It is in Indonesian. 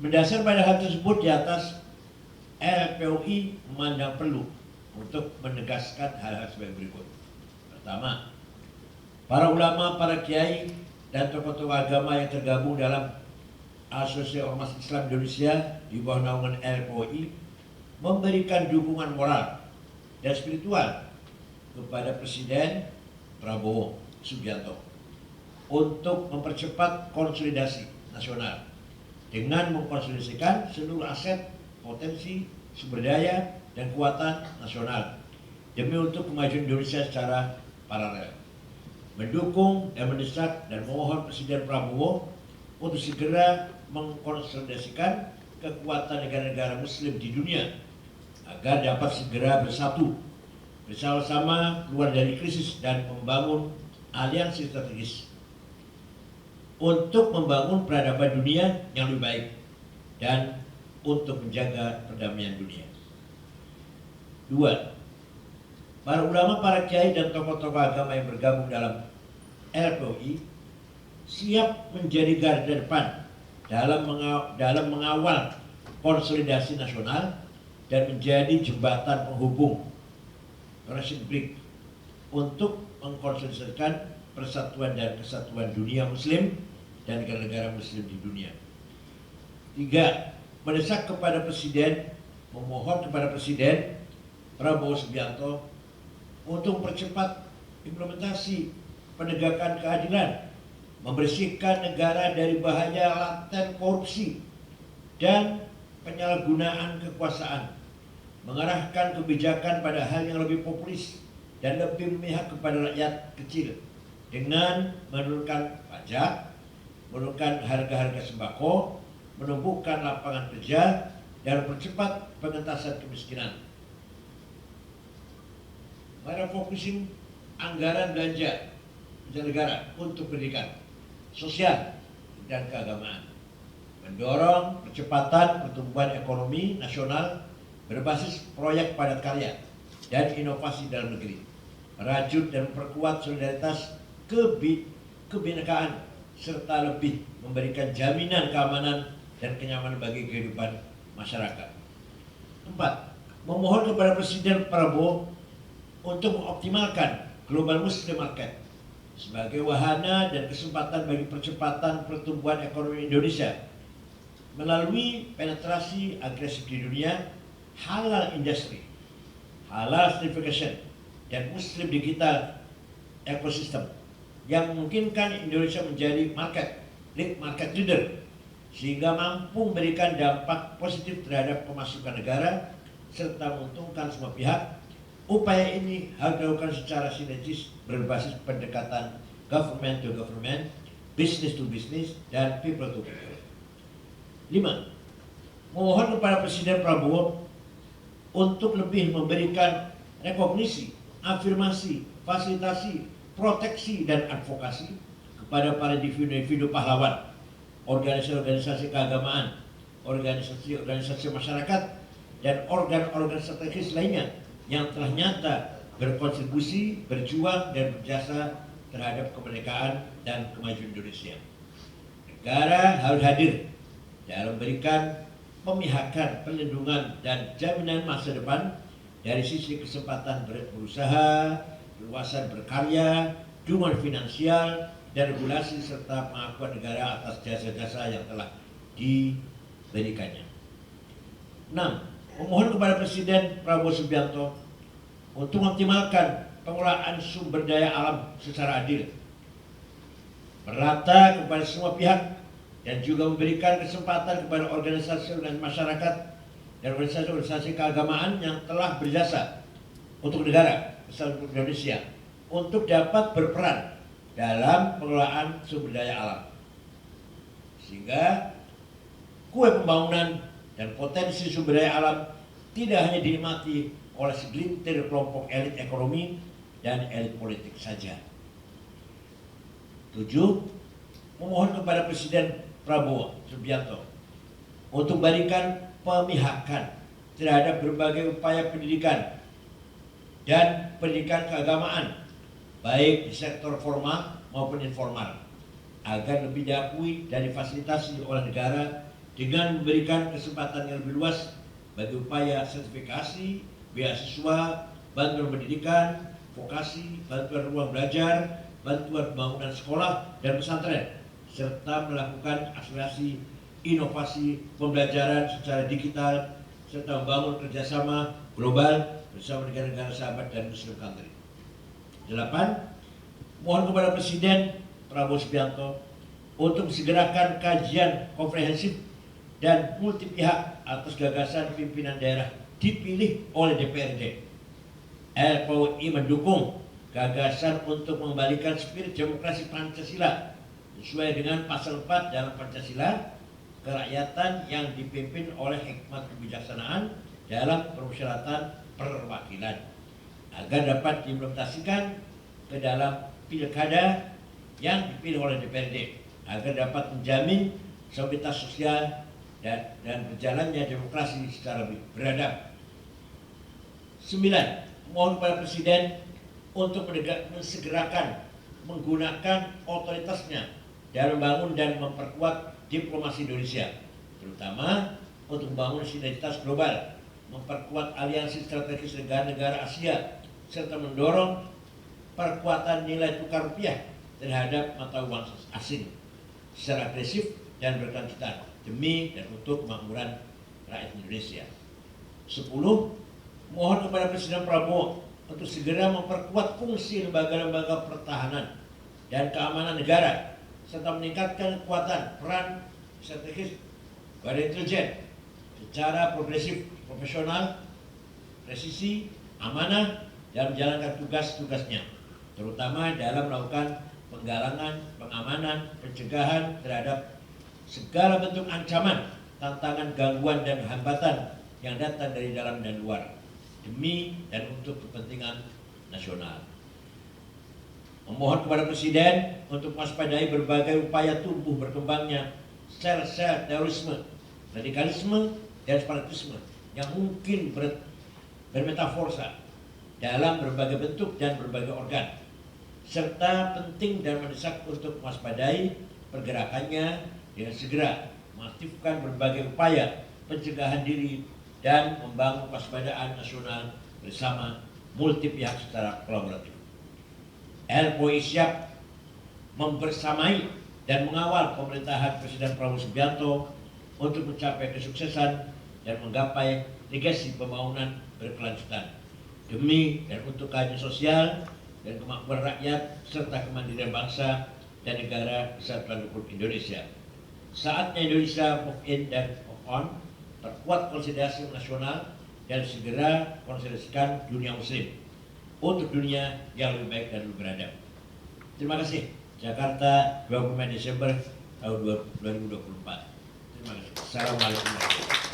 Berdasar pada hal tersebut di atas, LPUI memandang perlu untuk menegaskan hal-hal sebagai berikut. Pertama, para ulama, para kiai, dan tokoh-tokoh agama yang tergabung dalam Asosiasi Ormas Islam Indonesia di bawah naungan LPUI memberikan dukungan moral dan spiritual kepada Presiden Prabowo Subianto untuk mempercepat konsolidasi nasional dengan mengkonsolidasikan seluruh aset, potensi, sumber daya, dan kekuatan nasional demi untuk kemajuan Indonesia secara paralel. Mendukung dan mendesak dan memohon Presiden Prabowo untuk segera mengkonsolidasikan kekuatan negara-negara Muslim di dunia agar dapat segera bersatu, bersama-sama keluar dari krisis dan membangun aliansi strategis untuk membangun peradaban dunia yang lebih baik dan untuk menjaga perdamaian dunia. 2. Para ulama, para kiai, dan tokoh-tokoh agama yang bergabung dalam LPUI siap menjadi garda depan dalam mengawal konsolidasi nasional dan menjadi jembatan penghubung Persian Bridge untuk mengkonsolidasikan persatuan dan kesatuan dunia Muslim dan negara-negara Muslim di dunia. 3. Mendesak kepada Presiden, memohon kepada Presiden Prabowo Subianto untuk mempercepat implementasi penegakan keadilan, membersihkan negara dari bahaya laten korupsi dan penyalahgunaan kekuasaan, mengarahkan kebijakan pada hal yang lebih populis dan lebih memihak kepada rakyat kecil dengan menurunkan pajak, menurunkan harga-harga sembako, menumbuhkan lapangan kerja, dan mempercepat pengentasan kemiskinan. Mari fokusin anggaran belanja negara untuk pendidikan, sosial, dan keagamaan. Mendorong percepatan pertumbuhan ekonomi nasional berbasis proyek padat karya dan inovasi dalam negeri. Merajut dan memperkuat solidaritas kebinekaan serta lebih memberikan jaminan keamanan dan kenyamanan bagi kehidupan masyarakat. 4. Memohon kepada Presiden Prabowo untuk mengoptimalkan Global Muslim Market sebagai wahana dan kesempatan bagi percepatan pertumbuhan ekonomi Indonesia melalui penetrasi agresif di dunia, halal industry, halal certification, dan Muslim digital ecosystem yang memungkinkan Indonesia menjadi market leader sehingga mampu memberikan dampak positif terhadap pemasukan negara serta menguntungkan semua pihak. Upaya ini harus dilakukan secara sinergis berbasis pendekatan government to government, business to business, dan people to people. 5. Mohon kepada Presiden Prabowo untuk lebih memberikan rekognisi, afirmasi, fasilitasi, proteksi, dan advokasi kepada para individu pahlawan, organisasi-organisasi keagamaan, organisasi masyarakat, dan organ-organ strategis lainnya yang telah nyata berkontribusi, berjuang, dan berjasa terhadap kemerdekaan dan kemajuan Indonesia. Negara harus hadir dalam memberikan pemihakan, perlindungan, dan jaminan masa depan dari sisi kesempatan berusaha, keluasan berkarya, dukungan finansial, dan regulasi serta pengakuan negara atas jasa-jasa yang telah diberikannya. 6. Memohon kepada Presiden Prabowo Subianto untuk mengoptimalkan pengelolaan sumber daya alam secara adil, merata kepada semua pihak, dan juga memberikan kesempatan kepada organisasi dan masyarakat dan organisasi keagamaan yang telah berjasa untuk negara kesatuan Indonesia untuk dapat berperan dalam pengelolaan sumber daya alam, sehingga kue pembangunan dan potensi sumber daya alam tidak hanya dinikmati oleh segelintir kelompok elit ekonomi dan elit politik saja. 7. Memohon kepada Presiden Prabowo Subianto untuk memberikan pemihakan terhadap berbagai upaya pendidikan dan pendidikan keagamaan baik di sektor formal maupun informal agar lebih diakui dan difasilitasi oleh negara dengan memberikan kesempatan yang lebih luas bagi upaya sertifikasi, beasiswa, bantuan pendidikan, vokasi, bantuan ruang belajar, bantuan pembangunan sekolah dan pesantren, serta melakukan akselerasi inovasi pembelajaran secara digital, serta membangun kerjasama global bersama negara-negara sahabat dan Muslim country. 8. Mohon kepada Presiden Prabowo Subianto untuk segerakan kajian komprehensif dan multi pihak atas gagasan pimpinan daerah dipilih oleh DPRD. LPOI mendukung gagasan untuk mengembalikan spirit demokrasi Pancasila sesuai dengan pasal 4 dalam Pancasila, kerakyatan yang dipimpin oleh hikmat kebijaksanaan dalam permusyawaratan perwakilan, agar dapat diimplementasikan ke dalam pilkada yang dipilih oleh DPRD, agar dapat menjamin stabilitas sosial dan berjalannya demokrasi secara beradab. 9. Mohon kepada Presiden untuk mensegerakan menggunakan otoritasnya dalam membangun dan memperkuat diplomasi Indonesia, terutama untuk membangun sinergitas global, memperkuat aliansi strategis negara-negara Asia, serta mendorong perkuatan nilai tukar rupiah terhadap mata uang asing secara agresif dan berkelanjutan demi dan untuk kemakmuran rakyat Indonesia. 10. Mohon kepada Presiden Prabowo untuk segera memperkuat fungsi lembaga-lembaga pertahanan dan keamanan negara, serta meningkatkan kekuatan peran strategis Badan Intelijen secara progresif, profesional, presisi, amanah dalam menjalankan tugas-tugasnya, terutama dalam melakukan penggalangan, pengamanan, pencegahan terhadap segala bentuk ancaman, tantangan, gangguan, dan hambatan yang datang dari dalam dan luar, demi dan untuk kepentingan nasional. Memohon kepada Presiden untuk mewaspadai berbagai upaya tumbuh berkembangnya sel-sel terorisme, radikalisme, dan separatisme yang mungkin bermetaforsa dalam berbagai bentuk dan berbagai organ, serta penting dan mendesak untuk mewaspadai pergerakannya dengan segera mengaktifkan berbagai upaya pencegahan diri dan membangun kewaspadaan nasional bersama multi pihak secara kolaboratif. LPOI siap membersamai dan mengawal pemerintahan Presiden Prabowo Subianto untuk mencapai kesuksesan dan menggapai legasi pembangunan berkelanjutan demi dan untuk keadilan sosial dan kemakmuran rakyat serta kemandirian bangsa dan negara kesatuan Republik Indonesia. Saatnya Indonesia move in dan move on, perkuat konsolidasi nasional dan segera konsolidasikan dunia muslim untuk dunia yang lebih baik dan lebih beradab. Terima kasih. Jakarta, 25 Desember tahun 2024. Terima kasih. Assalamualaikum warahmatullahi wabarakatuh.